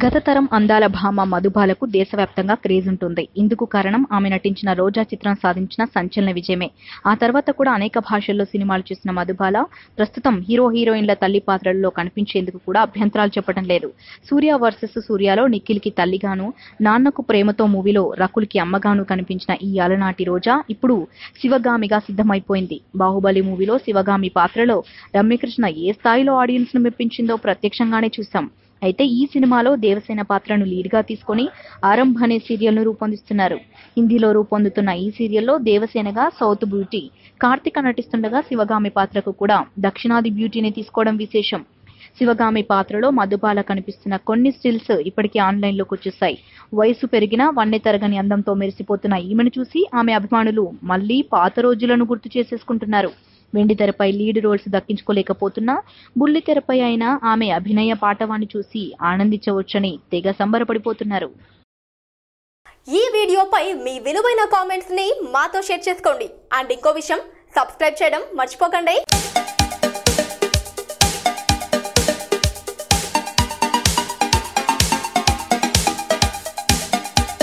గత తరం అందాల భామ మధుబాలకు దేశవ్యాప్తంగా క్రేజ్ ఉంటుంది. ఇందుకు కారణం ఆమె నటించిన రోజా చిత్రం సాధించిన సంచలన విజయమే. ఆ తర్వాత కూడా అనేక భాషల్లో సినిమాలు చేసిన మధుబాల ప్రస్తుతం హీరోయిన్ల తల్లి పాత్రలలో కనిపించేందుకు కూడా అభ్యంతరాలు చెప్పడం లేదు. సూర్య వర్సెస్ సూర్యలో నిఖిల్కి తల్లిగాను, నాన్నకు ప్రేమతో మూవీలో రకుల్కి అమ్మగాను కనిపించిన ఈ అలనాటి రోజా ఇప్పుడు శివగామిగా సిద్ధమైపోయింది. బాహుబలి మూవీలో శివగామి పాత్రలో రమ్యకృష్ణ ఏ స్థాయిలో ఆడియన్స్ ను మెప్పించిందో ప్రత్యక్షంగానే చూసాం. అయితే ఈ సినిమాలో దేవసేన పాత్రను లీడ్గా తీసుకొని ఆరంభ్ అనే సీరియల్ను రూపొందిస్తున్నారు. హిందీలో రూపొందుతున్న ఈ సీరియల్లో దేవసేనగా సౌత్ బ్యూటీ కార్తిక నటిస్తుండగా శివగామి పాత్రకు కూడా దక్షిణాది బ్యూటీని తీసుకోవడం విశేషం. శివగామి పాత్రలో మధుబాల కనిపిస్తున్న కొన్ని స్టిల్స్ ఇప్పటికీ ఆన్లైన్లోకి వచ్చేసాయి. వయసు పెరిగినా వన్నె తరగని అందంతో మెరిసిపోతున్న ఈమెను చూసి ఆమె అభిమానులు మళ్లీ పాత రోజులను గుర్తు చేసేసుకుంటున్నారు. వెండి తెరపై లీడ్ రోల్స్ దక్కించుకోలేకపోతున్నా బుల్లి తెరపై అయినా ఆమె అభినయ పాటవాన్ని చూసి ఆనందించవచ్చని తెగ సంబరపడిపోతున్నారు. ఈ వీడియోపై మీ విలువైన కామెంట్స్ ని మాతో షేర్ చేసుకోండి. అండ్ ఇంకో విషయం, సబ్స్క్రైబ్ చేయడం మర్చిపోకండి.